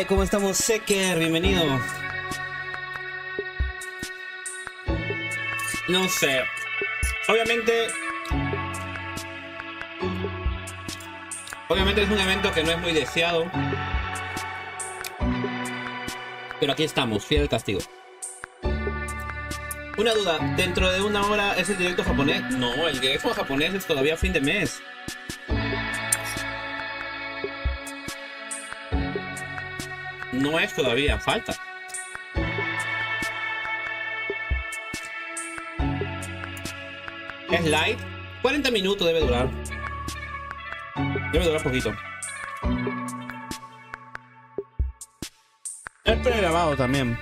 ¿Cómo estamos, Seker? Bienvenido. No sé. Obviamente es un evento que no es muy deseado. Pero aquí estamos, fiel al castigo. Una duda, ¿dentro de una hora es el directo japonés? No, el directo japonés es todavía fin de mes. No es todavía, falta. Es light, 40 minutos debe durar. Debe durar poquito. Es pregrabado también.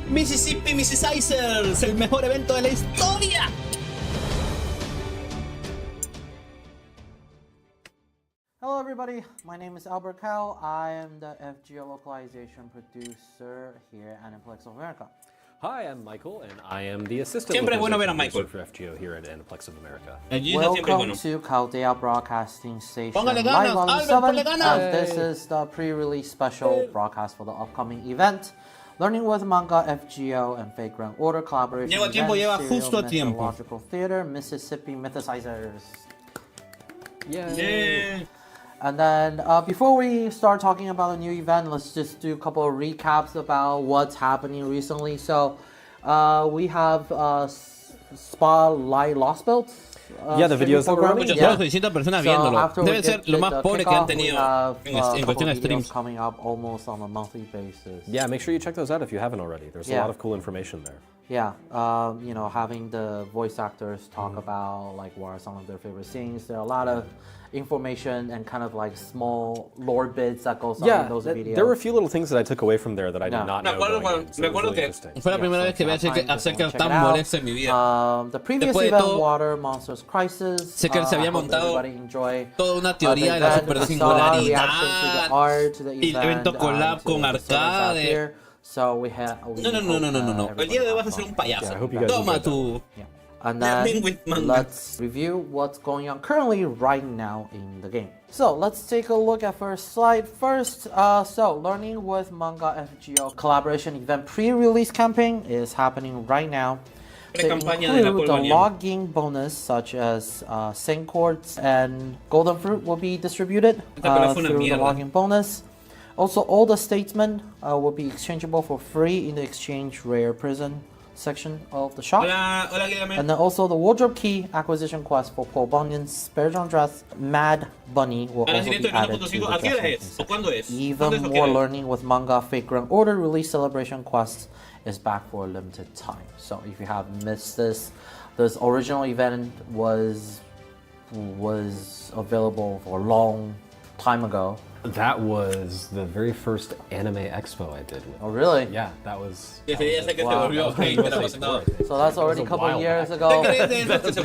Mississippi Mississizers, el mejor evento de la historia. Hello everybody, my name is Albert Cow. I am the FGO localization producer here at Aniplex of America. Hi, I'm Michael, and I am the assistant Siempre es bueno ver a producer Michael for FGO here at Aniplex of America. Welcome to Caldea Broadcasting Station Póngale live ganas, on the Albert, 7th, ponle ganas. and this is the pre-release special broadcast for the upcoming event. Learning with Manga, FGO, and Vagrant Order collaboration Lleva tiempo, lleva event, justo a tiempo. Mythological Theater, Mississippi Mythicizers. Yeah. And then before we start talking about the new event, let's just do a couple of recaps about what's happening recently. So we have Spotlight Lost Build. Yeah, the videos that were running. Muchas Yeah. 600 personas viéndolo. after Debe we ser did lo más the pobre que han kickoff, we tenido have, en cuestión de videos streams. coming up almost on a monthly basis. Yeah, make sure you check those out if you haven't already. There's a lot of cool information there. Yeah, you know, having the voice actors talk about like what are some of their favorite scenes. There are a lot of information and kind of like small lore bits that goes on in those videos. There were a few little things that I took away from there that I did not know. Me acuerdo que fue la primera vez que vi a Seker tan molesto en mi vida. The previous Después de event, todo, Water Monsters Crisis. Seker se había montado enjoy toda una teoría de la super singularidad. Y evento collab con arcade. So we had, No. El día de hoy vas a ser un payaso. Toma tu. And then let's review what's going on currently right now in the game. So let's take a look at first slide. First, so Learning with Manga FGO collaboration event pre-release campaign is happening right now. They include the logging bonus such as Saint Quartz and Golden Fruit will be distributed through the logging bonus. Also, all the statesmen will be exchangeable for free in the exchange rare prison section of the shop. And then also the wardrobe key acquisition quest for Paul Bunyan's Spare John Dress Mad Bunny will also be added to the dressmaking section. Even more Learning with Manga Vagrant Order release celebration quest is back for a limited time. So if you have missed this original event was available for a long time ago. That was the very first anime expo I did. Oh, really? Yeah, that was. So that's already a couple of years ago. Yeah, it's a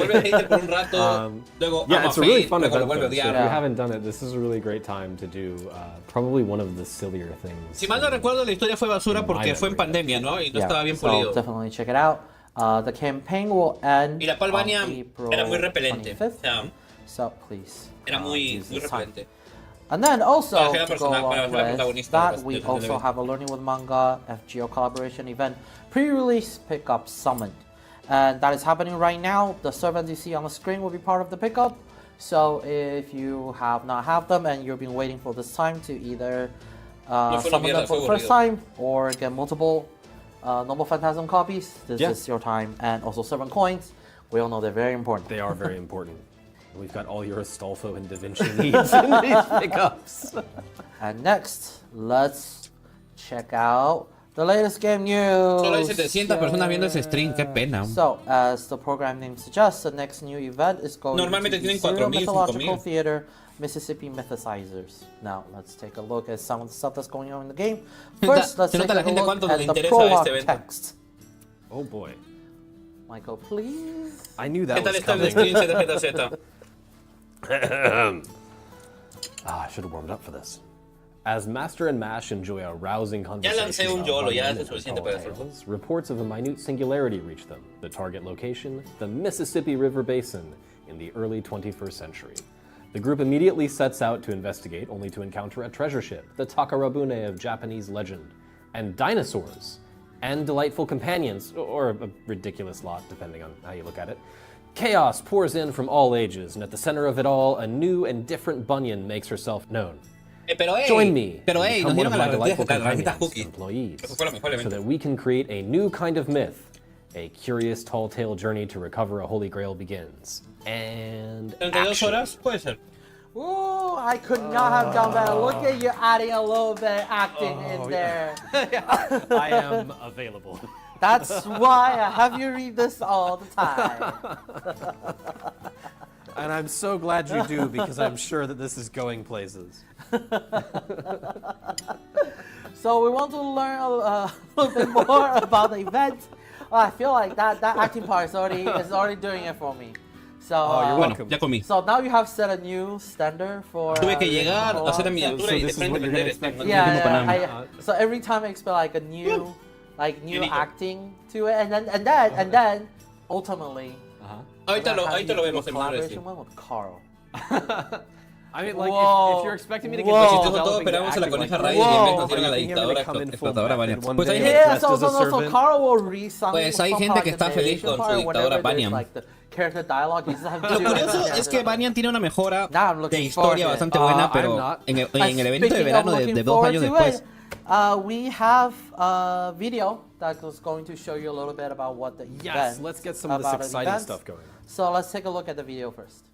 really fun event. So if you haven't done it, this is a really great time to do probably one of the sillier things. Si mal no recuerdo, la historia fue basura porque fue en pandemia, ¿no? Y no estaba bien pulido. So definitely check it out. The campaign will end. Y la Paul Bunyan era muy repelente. So please. Era muy repelente. And then also, to go along with that, we also have a Learning with Manga FGO collaboration event pre-release pickup summit. And that is happening right now. The servants you see on the screen will be part of the pickup. So if you have not have them and you've been waiting for this time to either summon them for the first time or get multiple Noble Phantasm copies, this is your time. And also 7 coins. We all know they're very important. They are very important. We've got all your Astolfo and Da Vinci needs in these pickups. And next, let's check out the latest game news. Solo hay 700 personas viendo ese stream, qué pena. So, as the program name suggests, the next new event is going to be Serial Mythological Theater Mississippi Mythicizers. Now, let's take a look at some of the stuff that's going on in the game. First, let's take a look at the prologue text. Oh boy. Michael, please. I knew that was coming. I should have warmed up for this. As Master and Mash enjoy a rousing conversation reports of a minute singularity reach them, the target location, the Mississippi River Basin, in the early 21st century. The group immediately sets out to investigate, only to encounter a treasure ship, the Takarabune of Japanese legend, and dinosaurs, and delightful companions, or a ridiculous lot, depending on how you look at it. Chaos pours in from all ages, and at the center of it all, a new and different Bunyan makes herself known. Join me and become one of my delightful companions and employees, so that we can create a new kind of myth. A curious tall tale journey to recover a holy grail begins. And action. Ooh, I could not have done better. Look at you adding a little bit of acting in there. I am available. That's why I have you read this all the time. And I'm so glad you do, because I'm sure that this is going places. So we want to learn a little bit more about the event. I feel like that acting part is already doing it for me. So, you're welcome. Ya comí. So now you have set a new standard for. Tuve que llegar, hacer la miniatura y de frente prender este. Yeah. So every time I expect like a new, acting to it, and then ultimately. Ahorita lo vemos en collaboration with Carl. I mean, like, if you're expecting me to get todos esperamos a la coneja Ray y en vez nos dieron a la dictadora explotadora Vanya. Pues hay gente, so Carl will read some. Pues hay gente que está feliz con su dictadora Vanya. Character dialogue. Lo curioso es que Banyan tiene una mejora de historia bastante buena, pero en el evento de verano de 2 años después. We have a video that is going to show you a little bit about what the event. Yes, let's get some of this exciting stuff going. So let's take a look at the video first.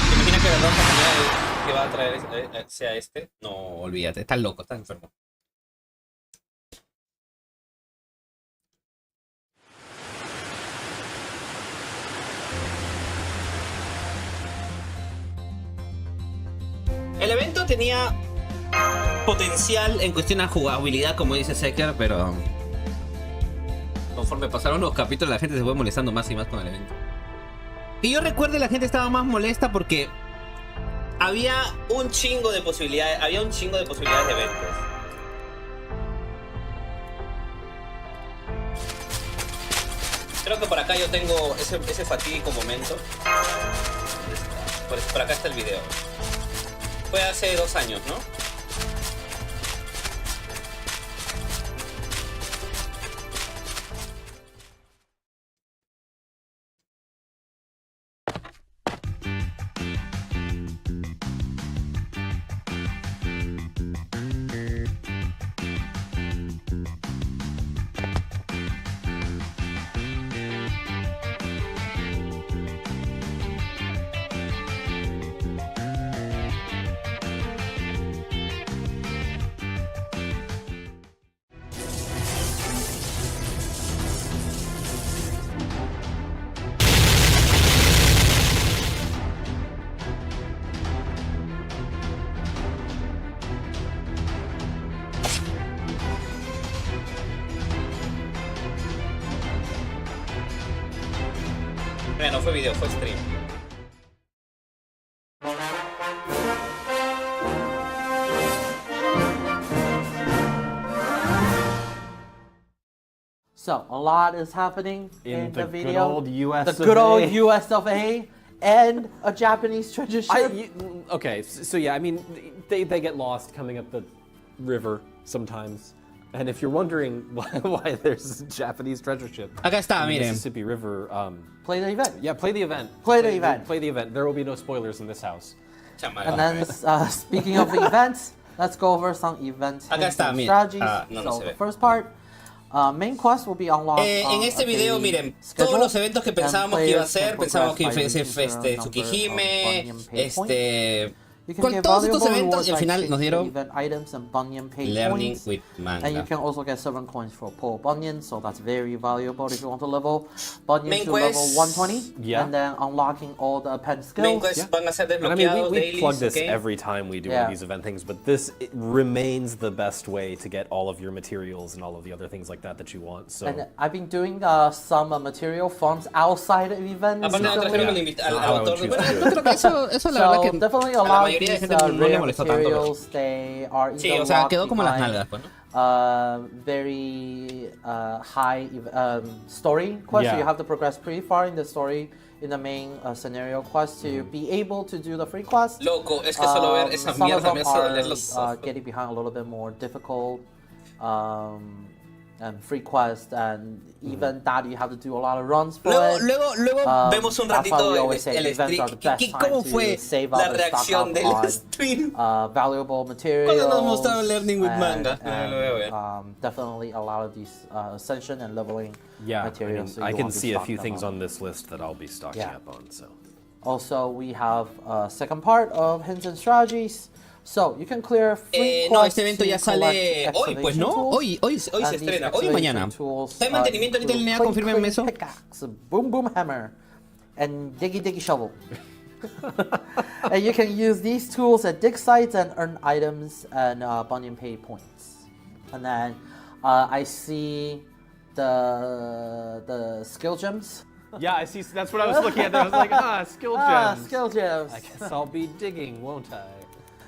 ¿Te imaginas que la ropa que va a traer sea este? No, olvídate, estás loco, estás enfermo. El evento tenía potencial en cuestión a jugabilidad, como dice Secker, pero conforme pasaron los capítulos la gente se fue molestando más y más con el evento. Y yo recuerdo la gente estaba más molesta porque había un chingo de posibilidades, de eventos. Creo que por acá yo tengo ese fatídico momento. Por acá está el video. Fue hace 2 años, ¿no? No fue video, fue stream. So a lot is happening in the video. Good old US the good old US of A and a Japanese treasure ship. Okay, so yeah, I mean, they get lost coming up the river sometimes. And if you're wondering why there's a Japanese treasure ship Acá está, in the miren. Mississippi River, Play the event. yeah, play the event. Play the event. Play the event. There will be no spoilers in this house. And then, speaking of the events, let's go over some events Acá está, and miren. strategies. No So se the ve. first part, main quest will be unlocked. En este video, miren, todos los eventos que pensábamos que iba a ser, pensábamos que iba a ser Tsukihime, todos estos eventos, y al final nos dieron Learning with Manga. And you can also get 7 coins for Pull Bunyan, so that's very valuable if you want to level Bunyan Main to quest, level 120, yeah. and then unlocking all the append Main skills. quest van a ser And I mean, desbloqueados, we dailies, plug this okay? every time we do one of these event things, but this remains the best way to get all of your materials and all of the other things like that you want. So And I've been doing some material farms outside of events. Aparte no trajeron al I would autor. choose Bueno, to do yo creo que eso la verdad So que definitely a a la lot of mayoría de these gente no le rare molestó tanto. materials, they are Sí, either o sea, locked quedó como las behind, nalgas, pues, ¿no? very high story quest. Yeah. So you have to progress pretty far in the story in the main scenario quest to be able to do the free quest. Loco, es que solo ver esas Some of mierdas them me hace doler los are ojos. getting behind a little bit more difficult and free quest, and even that you have to do a lot of runs for it. Luego vemos un That's why ratito we always say el events are the best stream. time ¿Cómo to fue save la up and stock reacción up del on stream? valuable materials. Cuando nos mostraron Learning with and- Manga. and, Lo veo bien. definitely a lot of these ascension and leveling yeah, materials. so I you can want to see a stock few them things up. on this list that I'll be stocking Yeah. up on. So Also, we have a second part of hints and strategies. So you can clear free No, quests este evento to ya sale collect hoy, pues, ¿no? excavation tools. Hoy se And these estrena, hoy y mañana. excavation tools, ¿Está en mantenimiento ahorita en línea? include Confírmenme eso. pickaxe, boom boom hammer, and diggy diggy shovel. And you can use these tools at dig sites and earn items and Bunyan pay points. And then I see the skill gems. yeah, I see. That's what I was looking at. There. I was like, skill gems. Skill gems. I guess I'll be digging, won't I?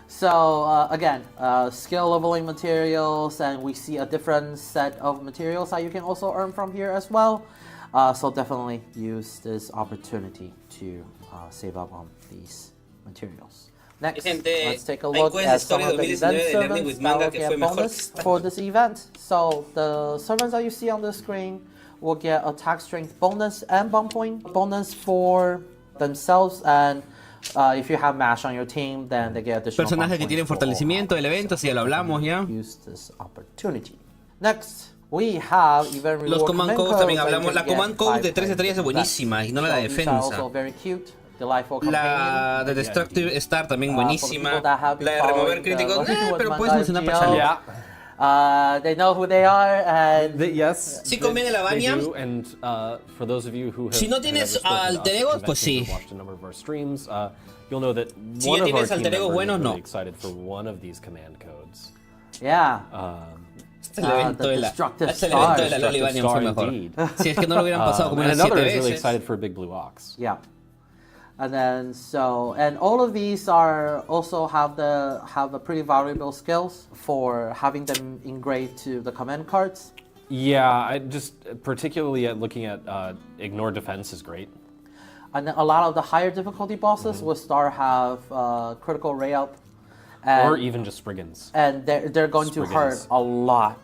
So again, skill leveling materials, and we see a different set of materials that you can also earn from here as well. So definitely use this opportunity to save up on these materials. Next, Gente, let's take a hay look quest at de some historia of the 2019 event de Learning with servants that Manga will que get fue mejor. bonus for this event. So the servants that you see on the screen will get attack strength bonus and bump point bonus for themselves, and if you have MASH on your team, then they get additional Personajes bump que tienen points for fortalecimiento del evento, si ya lo hablamos ya. use this opportunity. Next, we have event reward Los command codes codes también that you hablamos. can La get command code de 3 5 estrellas es buenísima y no la de So these are also defensa. very cute. Delightful La companion. de Destructive Star también For the buenísima. people that have been La de remover following the críticos, Learning with pero Manga puedes funcionar para FGO. salir. Yeah. They know who they are, and Yes. Sí conviene la they baña. do, and for those of you who have, Si no have tienes ever spoken to alter us at egos, pues conventions sí. or watched a number of our streams, you'll know that Si one ya of our tienes team alter egos members buenos, is no. really excited for one of these command codes. yeah. Este es el evento the de la, Destructive este es el evento de la Star. Loli Banyan fue mejor. Indeed. Si es que no lo hubieran pasado como and unas another 7 is really veces. excited for a big blue ox. Yeah. And then and all of these are also have a pretty valuable skills for having them engraved to the command cards. Yeah, I just particularly at looking at ignore defense is great. And then a lot of the higher difficulty bosses will have critical ray up, and, Or even just Spriggans. and they're going to hurt Spriggans. a lot.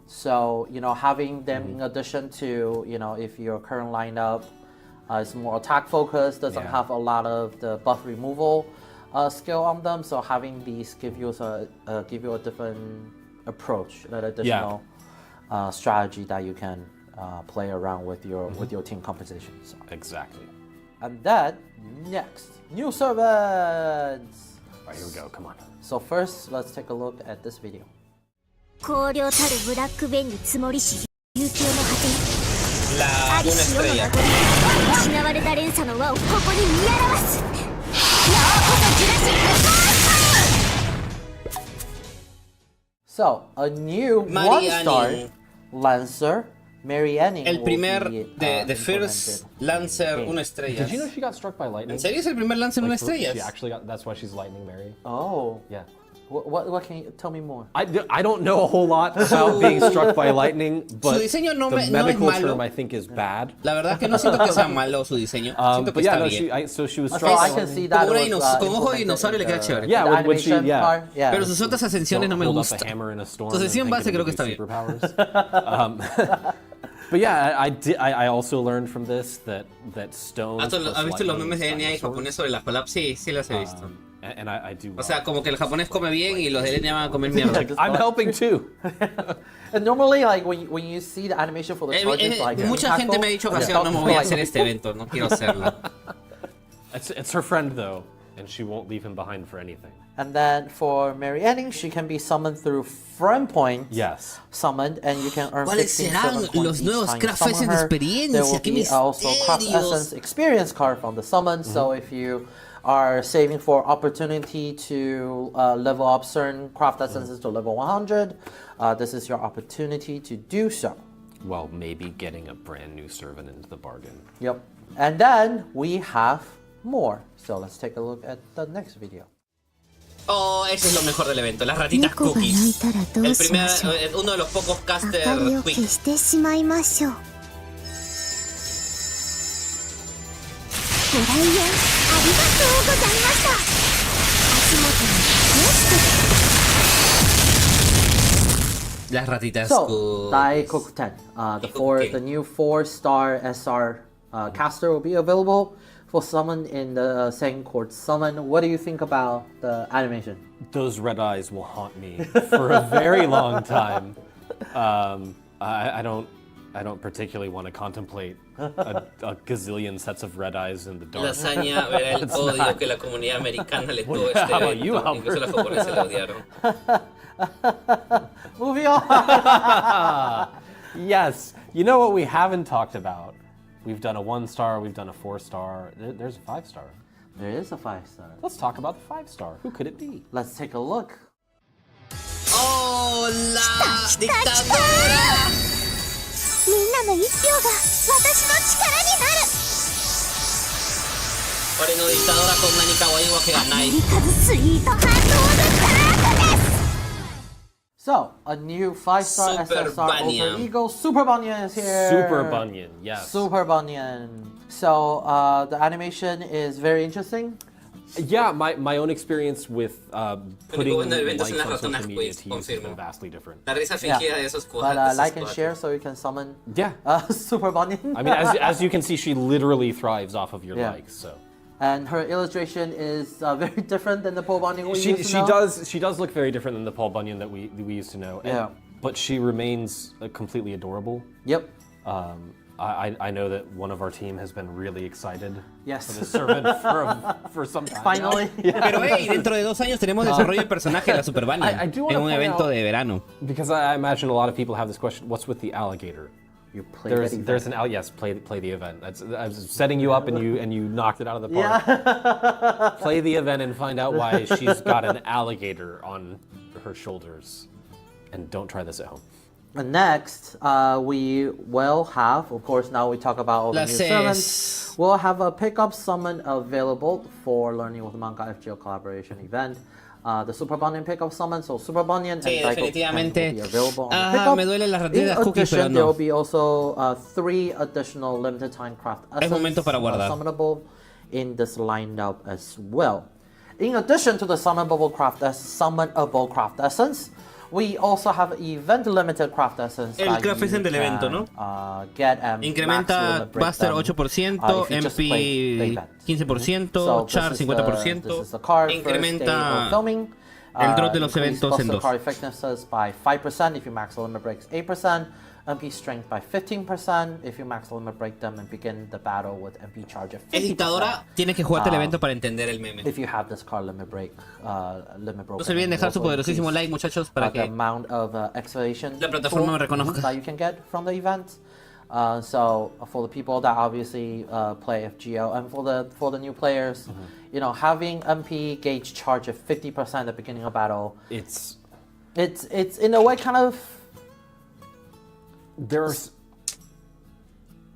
So having them in addition to if your current lineup is more attack focused, doesn't Yeah. have a lot of the buff removal skill on them, so having these give you a different approach, that additional strategy that you can play around with your team composition. So. Exactly. And then next, new servants. All right, here we go. Come on. So first, let's take a look at this video. 荒涼たるブラックベンに積もりし悠久の果てに La あり una し世の estrella. 名残失われた連鎖の輪をここに見表すなおこそジュラシック So a new Mary one-star Anning. Lancer, Mary Anning. El will primer be, de First implemented Lancer in the game. una estrella. Did you know she got struck by lightning? ¿En serio es el primer Lancer una Like, estrella? She actually got. That's why she's lightning Mary. Oh. Yeah. What can you tell me more? I don't know a whole lot about being struck by lightning, but Su diseño no the es medical malo. term I think is bad. La verdad es que no siento que sea malo su diseño. Siento que But yeah, está no, bien. so she was So struck I by can lightning. see that Como it was, con ojo de implemented dinosaurio le in queda the- chévere. Yeah, the when she- animation yeah. part, yeah. Pero sus otras ascensiones no me Hold up gustan. a hammer in a storm Su sesión and base think creo que it está would bien. be superpowers. But yeah, I also learned from this that stones. ¿Has plus visto los lightning memes de is NA y dinosaurs. japonés sobre las collabs? Sí, sí los he visto. And I do. O sea, como que el japonés come bien y los de NA van a comer mierda. I'm helping too. And normally, like when you see the animation for the charges, like Mucha gente me ha dicho que no me voy a hacer este evento, no quiero hacerlo. It's her friend though, and she won't leave him behind for anything. And then for Mary Anning, she can be summoned through friend points. Yes. Summoned, and you can earn ¿Cuáles 15 serán servant points los each nuevos time you craft summon essence de her. experiencia? There will ¡Qué be also craft misterios! essence experience card from the summon. So if you are saving for opportunity to level up certain craft essences to level 100, this is your opportunity to do so. Well, maybe getting a brand new servant into the bargain. Yep. And then we have more. So let's take a look at the next video. Oh, eso es lo mejor del evento, las ratitas cookies. El primer, uno de los pocos caster 明かりを quick. 消してしまいましょう。ご来園ありがとうございました。足元に気をつけて。 Las ratitas So, cookies. Daikoku 10. The new 4-star SR caster will be available for summon in the second court summon. What do you think about the animation? Those red eyes will haunt me for a very long time. I don't particularly want to contemplate a gazillion sets of red eyes in the dark. Lasaña verá el odio que la comunidad americana le tuvo a este How about you, evento. Incluso los japoneses le odiaron. Moving on. Yes. You know what we haven't talked about? We've done a 1-star, we've done a 4-star. There's a 5-star. There is a 5-star. Let's talk about the 5-star. Who could it be? Let's take a look. ¡Oh, la dictadora! みんなの一票が私の力になる。俺のディクタドラこんなに可愛いわけがない。アメリカズスイートハートオブダークです。 So, a new 5-star Super SSR Banyan. Alter Ego. Super Banyan is here. Super Bunyan, yes. Super Banyan. So, the animation is very interesting. Yeah, my own experience with putting bueno del evento likes son las on social ratonas media quiz, to use has confirmo. been vastly different. La risa fingida de esos But cojas. like and share so you can summon Yeah. Super Banyan. I mean, as you can see, she literally thrives off of your Yeah. likes. So And her illustration is very different than the Paul Banyan we she used to know. does look very different than the Paul Bunyan that we used to know. Yeah. But she remains completely adorable. Yep. I know that one of our team has been really excited Yes. for this servant for some time. Finally. Pero hey, dentro de 2 años tenemos desarrollo del personaje de la Super Banyan I do wanna en un point evento out- de verano. Because I imagine a lot of people have this question: what's with the alligator? You play There's an yes, play the event. I was setting you up and you knocked it out of the park. Yeah. Play the event and find out why she's got an alligator on her shoulders. And don't try this at home. And next, we will have, of course, now we talk about all the new summons. We'll have a pickup summon available for Learning with Manga FGO collaboration event. The Super Banyan pickup summon, so Super Banyan Sí, and Daikoku definitivamente. will be available on the Ah, pickup. me duelen las In ratitas cookies, pero addition, there no. will be also 3 additional limited time craft essence momento para guardar. summonable in this lineup as well. In addition to the summonable craft essence, we also have event limited craft essence. El that craft you essence del can, evento, ¿no? Get and Incrementa Buster 8%, MP 15%, Char 50%, incrementa el drop de los eventos en 2. Card effectiveness by 5% if you max the limit breaks 8%, MP strength by 15% if you max the limit break them and begin the battle with MP charge at 50%. Es dictadora, tienes que jugarte el evento para entender el meme. If you have this card limit break, No se olviden dejar su poderosísimo like, muchachos, para the que amount of excavation la plataforma me reconozca. that you can get from the event. So for the people that obviously play FGO and for the new players, you know, having MP gauge charge at 50% at the beginning of battle, It's in a way kind of there's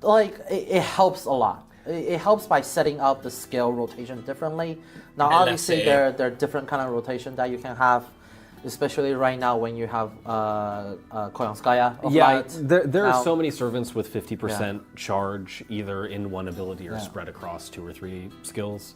like it helps a lot. It helps by setting up the skill rotation differently. Now, obviously, there are different kind of rotation that you can have. especially right now when you have Koyanskaya of Yeah, light. there now. are so many servants with 50% charge, either in one ability or spread across 2 or 3 skills,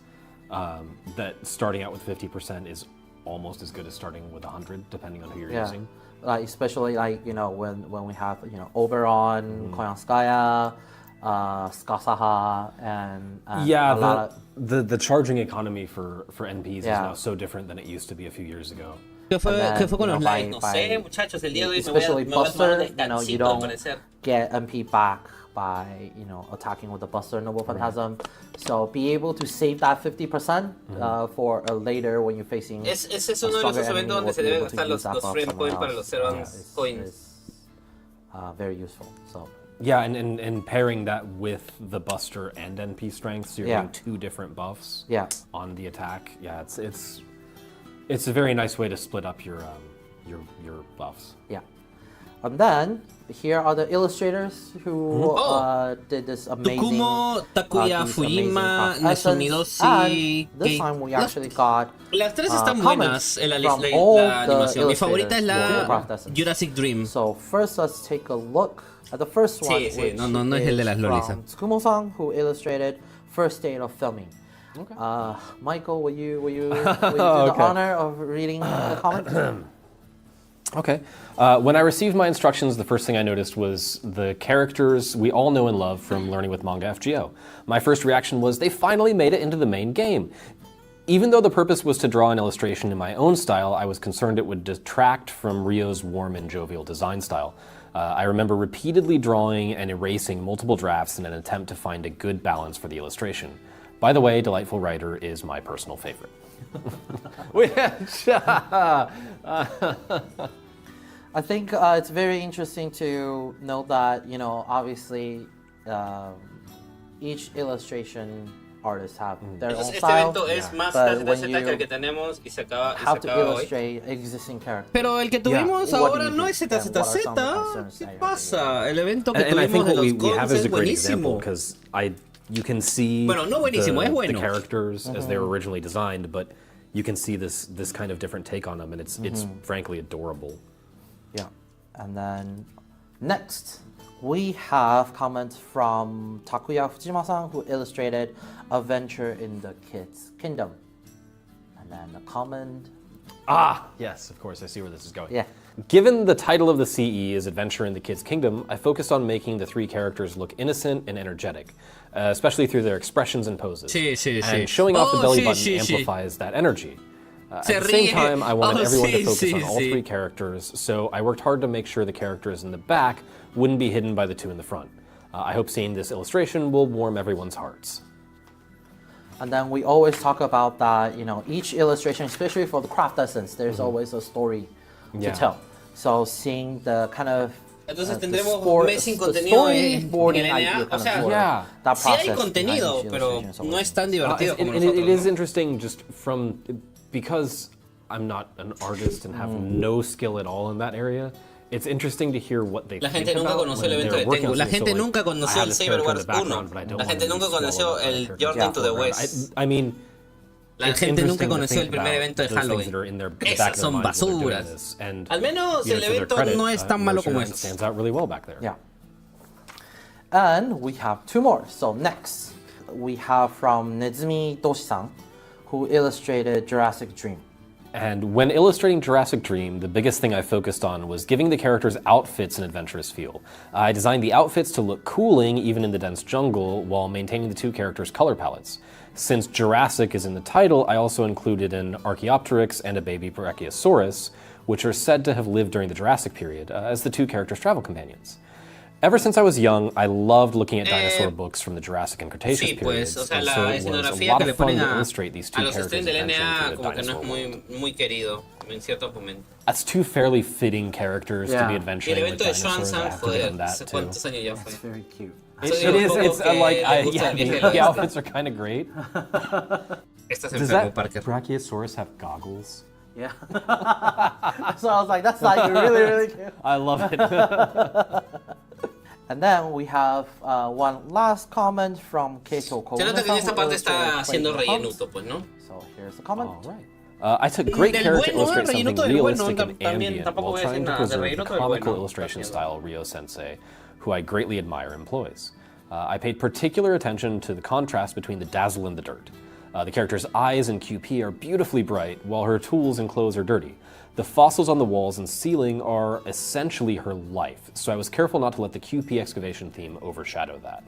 that starting out with 50% is almost as good as starting with 100, depending on who you're using. Like especially like, you know, when we have, you know, Oberon, Koyanskaya, Skasaha, and yeah, a lot of, the charging economy for NPs is now so different than it used to be a few years ago. ¿Qué fue con los by- likes? No sé, muchachos, el día de hoy especially me voy a tomar un Buster, you know, you descansito al don't parecer. get MP back by, you know, attacking with the Buster Noble Phantasm. So be able to save that 50% for later when you're facing Ese es uno de los eventos donde se deben gastar los frame coins para los servants coins. Very useful. So Yeah, and pairing that with the Buster and NP strength, so you're getting 2 different buffs on the attack. Yeah, it's a very nice way to split up your buffs. yeah. And then here are the illustrators who did this amazing Tukumo, Takuya, these Fujima, amazing craft essence. Nezumidoshi, And this time we actually got Las tres están comments buenas en la from all la the animación. Mi favorita es illustrators for la Craft Essence. Jurassic Dream. So first, let's take a look at the first one, Sí, which no es el de las lolis. from Tsukumo-san, who illustrated first day of filming. Okay. Michael, will you do the honor of reading the comment? Okay. When I received my instructions, the first thing I noticed was the characters we all know and love from learning with Manga FGO. My first reaction was, they finally made it into the main game. Even though the purpose was to draw an illustration in my own style, I was concerned it would detract from Ryo's warm and jovial design style. I remember repeatedly drawing and erasing multiple drafts in an attempt to find a good balance for the illustration. By the way, Delightful Writer is my personal favorite. I think it's very interesting to note that, you know, obviously each illustration artists have their own Este style, evento es más but when ZZ que el que you tenemos y se acaba have to hoy. illustrate existing characters. Pero el que tuvimos What do ahora you no do? es And what are some ZZZ. concerns ¿Qué that you're pasa? El evento que And I think tuvimos de what los we have cons is es a great example, buenísimo. because you can see Bueno, no buenísimo, es the bueno. characters as they were originally designed, but you can see this kind of different take on them, and it's frankly adorable. Yeah, and then next we have comments from Takuya Fujima-san, who illustrated Adventure in the Kids Kingdom. And then a comment. Ah, yes, of course, I see where this is going. Yeah. Given the title of the CE is Adventure in the Kids Kingdom, I focused on making the 3 characters look innocent and energetic, especially through their expressions and poses. And showing off the belly button amplifies that energy. At the same time, I wanted everyone to focus on all 3 characters, so I worked hard to make sure the characters in the back wouldn't be hidden by the 2 in the front. I hope seeing this illustration will warm everyone's hearts. And then we always talk about that, you know, each illustration, especially for the craft essence, there's always a story to tell. So seeing the kind of Entonces tendremos un mes sin contenido en LNA. O sea, sí hay contenido, pero no es tan divertido como nosotros. It is interesting just from, because I'm not an artist and have no skill at all in that area. It's interesting to hear what they La think gente nunca about conoció when el evento they're de working Tengu. on La something. gente So, nunca like, I conoció have el this character in the Cyberwars 1. background, but I don't La want gente to nunca spoil conoció what el that Journey to the West. I mean, La gente nunca conoció el primer evento de Halloween. Esas son basuras. Al menos el evento no es tan malo como este. Stands out really well back there. Yeah. And we have 2 more. So next, we have from Nezumi Doshi-san, who illustrated Jurassic Dream. And when illustrating Jurassic Dream, the biggest thing I focused on was giving the characters outfits an adventurous feel. I designed the outfits to look cooling even in the dense jungle while maintaining the 2 characters' color palettes. Since Jurassic is in the title, I also included an Archaeopteryx and a baby Brachiosaurus, which are said to have lived during the Jurassic period, as the 2 characters' travel companions. Ever since I was young, I loved looking at dinosaur books from the Jurassic and Cretaceous periods, o sea, and la so it was a escenografía lot que le of fun ponen to a illustrate these 2 los characters streams del adventuring NA through the como que no dinosaur es world. muy querido en cierto momento. That's 2 fairly fitting characters to be Y el adventuring with evento de dinosaurs. I Swan have to give them that hace too. cuántos años ya It's fue. very cute. It is. It's like the outfits are kind of great. Estás Does enfermo, that Parker. Brachiosaurus have goggles? Yeah. So I was like, that's like really, really cute. I love it. And then we have one last comment from Keito Se nota que en Kogune-san, esta who parte está illustrated haciendo Crazy Humps. rellenuto, pues, ¿no? So here's the comment. All right. I took great Del care to bueno, illustrate something rellenuto del bueno, realistic and también ambient tampoco while voy a decir trying to nada. De preserve the rellenuto del comical bueno. illustration También. style Ryo-sensei, who I greatly admire, employs. I paid particular attention to the contrast between the dazzle and the dirt. The character's eyes and QP are beautifully bright, while her tools and clothes are dirty. The fossils on the walls and ceiling are essentially her life, so I was careful not to let the QP excavation theme overshadow that.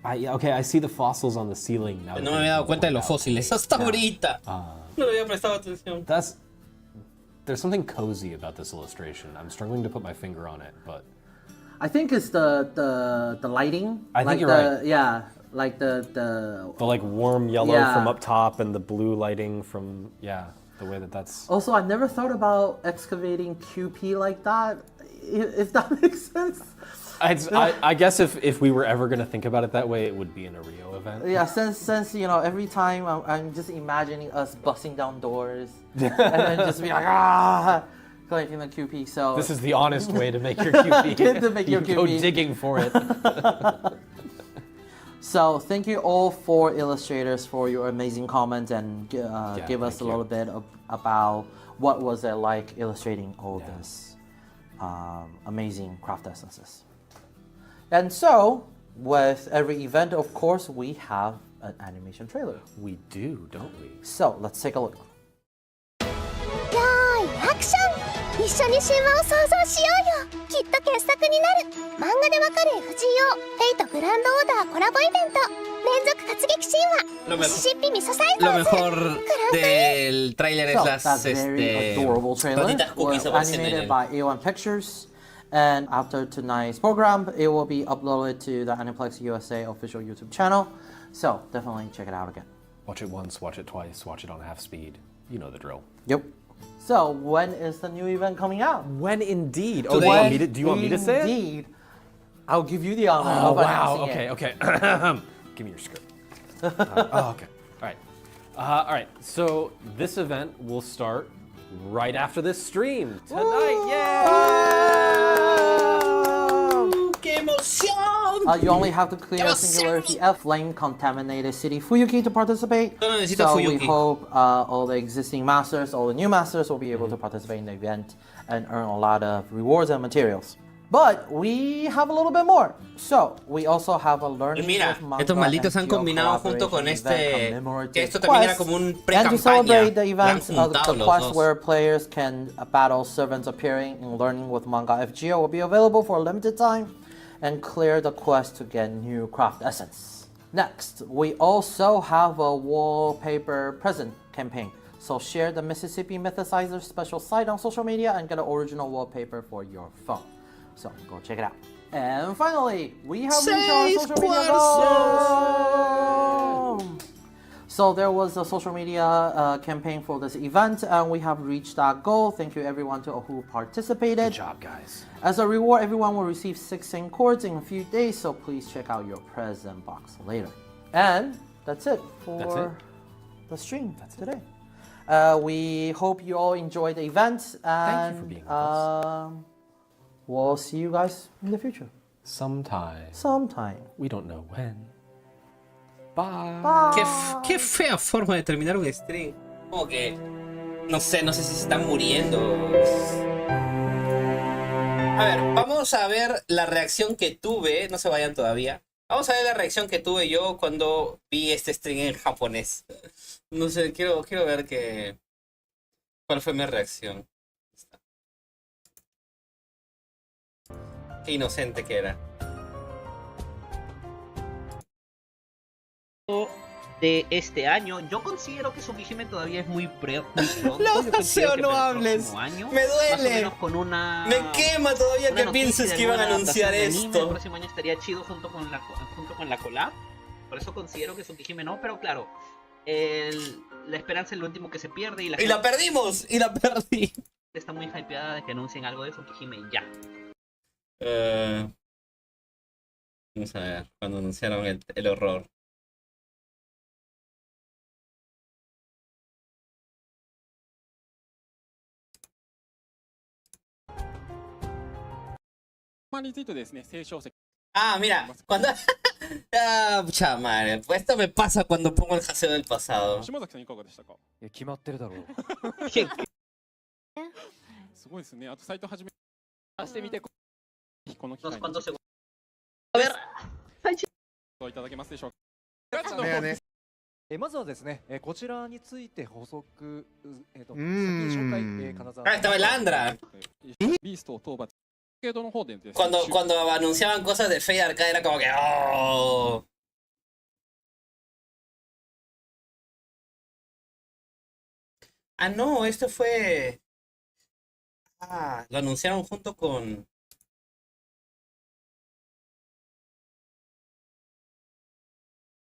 Okay, I see the fossils on the ceiling now. No me había dado cuenta de los fósiles hasta ahorita. No le había prestado atención. There's something cozy about this illustration. I'm struggling to put my finger on it, but I think it's the lighting. I think like you're the, right. Yeah, like the like warm yellow Yeah. from up top and the blue lighting from the way that's. Also, I never thought about excavating QP like that. If that makes sense. I guess if we were ever gonna think about it that way, it would be in a Rio event. Yeah, since you know, every time I'm just imagining us busting down doors and then just be like collecting the QP. So This is the honest way to make your QP. To make you your go QP. digging for it. So thank you all for illustrators for your amazing comments and give us thank a you. little bit about what was it like illustrating all this amazing craft essences. And so, with every event, of course, we have an animation trailer. We do, don't we? So let's take a look. よーいアクション、一緒に神話を創造しようよ。きっと傑作になる。漫画でわかる FGO フェイトグランドオーダーコラボイベント連続活劇神話ミシシッピ味噌サイズ Lo mejor del tráiler es So las that's a very adorable trailer. patitas cookies Well, aparecen en animated el- by A1 Pictures. And after tonight's program, it will be uploaded to the Aniplex USA official YouTube channel. So definitely check it out again. Watch it once, watch it twice, watch it on half speed. You know the drill. Yep. So when is the new event coming out? When indeed? Oh, do you want me to say it? Indeed. I'll give you the honor Oh of wow! announcing Okay, it. okay. Give me your script. Okay. All right. All right. So this event will start right after this stream tonight. ¡Qué emoción! You only have to clear Singularity F Flame Contaminated City Fuyuki to participate. Solo necesito So we Fuyuki. hope all the existing masters, all the new masters will be able to participate in the event and earn a lot of rewards and materials. But we have a little bit more. So we also have a learning Mira, with Manga estos malditos han FGO combinado junto con collaboration event este. commemorative Que esto también era quest. como un And to pre-campaña. celebrate the Lo han events, juntado the los quest dos. where players can battle servants appearing in Learning with Manga FGO will be available for a limited time and clear the quest to get new craft essence. Next, we also have a wallpaper present campaign. So share the Mississippi Mythicizer special site on social media and get an original wallpaper for your phone. So go check it out. And finally, we have reached our social media goal. So there was a social media campaign for this event, and we have reached that goal. Thank you everyone who participated. Good job, guys. As a reward, everyone will receive 16 cords in a few days, so please check out your present box later. And that's it for the stream today. We hope you all enjoyed the event, and Thank you for being with us. We'll see you guys in the future. Sometime. We don't know when. Bye. Qué fea forma de terminar un stream. Como que. No sé si se están muriendo. A ver, vamos a ver la reacción que tuve. No se vayan todavía. Vamos a ver la reacción que tuve yo cuando vi este stream en japonés. No sé, quiero ver cuál fue mi reacción. Qué inocente que era. De este año, yo considero que Tsukihime todavía es muy pronto. No, Yo considero que no para el hables. próximo año, Me duele. más o menos con una, Me quema todavía una que noticia pienses de que iban a alguna anunciar adaptación de anime. El esto. próximo año estaría chido junto con la collab. Por eso considero que Tsukihime no, pero claro, la esperanza es lo último que se pierde y la Y la perdimos, y la perdí. está muy hypeada de que anuncien algo de Tsukihime ya. Vamos a ver, cuando anunciaron el horror. Ah, mira, cuando... ah, pucha madre, pues esto me pasa cuando pongo el haseo del pasado. 島崎さんいかがでしたか。いや決まってるだろう。すごいですね。あとサイト始めしてみて。この機 Unos 会に cuantos segundos. A ver. いただけますでしょうか。まずはですね、こちらについて補足、先に紹介、金沢 Ah, estaba el Andra. ビーストを討伐。スケートの方でですね。 Cuando anunciaban cosas de Fade Arcade era como que... ¡Oh! Ah, no, esto fue... Ah, lo anunciaron junto con...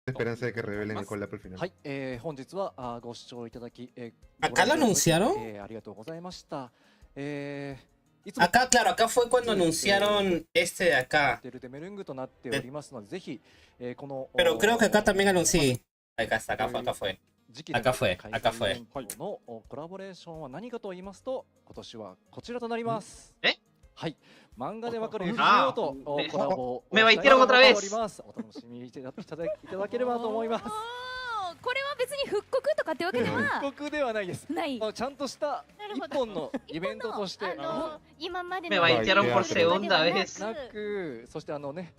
Esperanza de que revelen el collab al final. はい、本日はご視聴いただき、¿Acá lo anunciaron? ありがとうございました。いつも Acá, claro, acá fue cuando anunciaron este de acá. デルテメルングとなっておりますので、ぜひ、この Pero creo que acá también anuncié. Acá está, acá fue, acá fue. 時期で acá fue, 開 acá 催 fue. イベントのコラボレーションは何かと言いますと、今年はこちらとなります。え？はい、漫画でわかる Ah, FGO とコラボを me baitearon otra vez. おります。お楽しみいただければと思います。これは別に復刻とかってわけでは復刻ではないです。ない。ちゃんとした一本のイベントとして今まで Me の baitearon por segunda vez. なく、そしてね、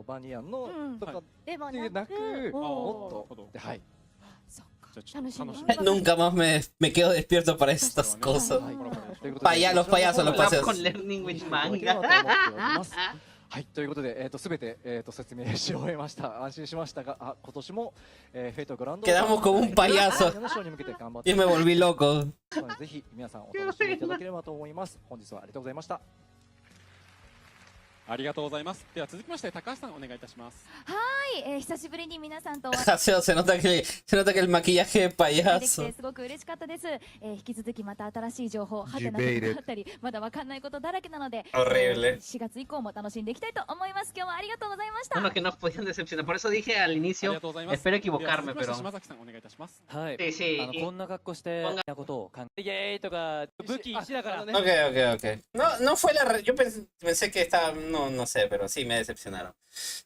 バニアンのとかではっていうなく、もっと、はい。 Nunca más me quedo despierto para estas cosas. Los payasos, los Collab payasos. con Learning with Manga. はい、ということで、すべて、説明し終えました。安心しましたが、今年も、フェイトグランド Quedamos como un payaso. の賞に向けて頑張って Yo me volví loco. ぜひ皆さんお楽しみいただければと思います。本日はありがとうございました。ありがとうございます。では続きまして高橋さんお願いいたします。はい、久しぶりに皆さんと Haseo, se nota que el maquillaje de できて payaso. すごく嬉しかったです。引き続きまた新しい情報、ハテナがあったり、まだわかんないことだらけなので、 Horrible. 4月以降も楽しんでいきたいと思います。今日はありがとうございました。 Bueno, que nos podían decepcionar. Por eso dije al inicio, espero equivocarme, では pero. 続きまして島崎さんお願いいたします。はい。 Sí, sí. こんな格好してなことを考えイエーイとか武器石だからね。 Ok, ok, ok. No fue yo pensé que estaba, no sé, pero sí me decepcionaron.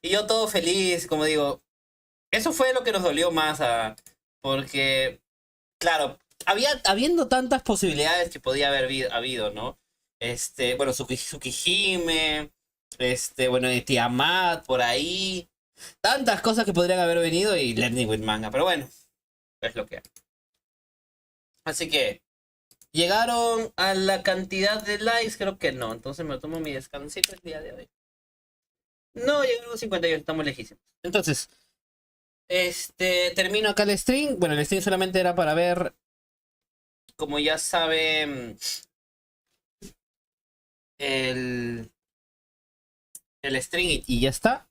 Y yo todo feliz, como digo, eso fue lo que nos dolió más, porque, claro, habiendo tantas posibilidades que podía haber habido, ¿no? Bueno, Tsukihime, bueno, Tiamat, por ahí, tantas cosas que podrían haber venido y Learning with Manga, pero bueno, es lo que hay. Así que, ¿llegaron a la cantidad de likes? Creo que no. Entonces me tomo mi descansito el día de hoy. No, llegaron a 58, estamos lejísimos. Entonces, termino acá el stream. Bueno, el stream solamente era para ver, como ya saben, el stream y ya está.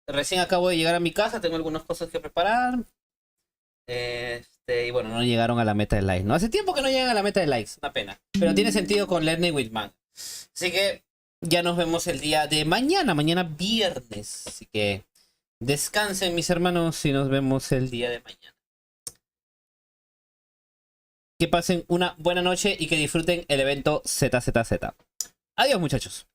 Recién acabo de llegar a mi casa, tengo algunas cosas que preparar. Y bueno, no llegaron a la meta de likes, ¿no? Hace tiempo que no llegan a la meta de likes, una pena. Pero tiene sentido con Learning with Manga. Así que ya nos vemos el día de mañana, mañana viernes. Así que descansen mis hermanos y nos vemos el día de mañana. Que pasen una buena noche y que disfruten el evento ZZZ. Adiós muchachos.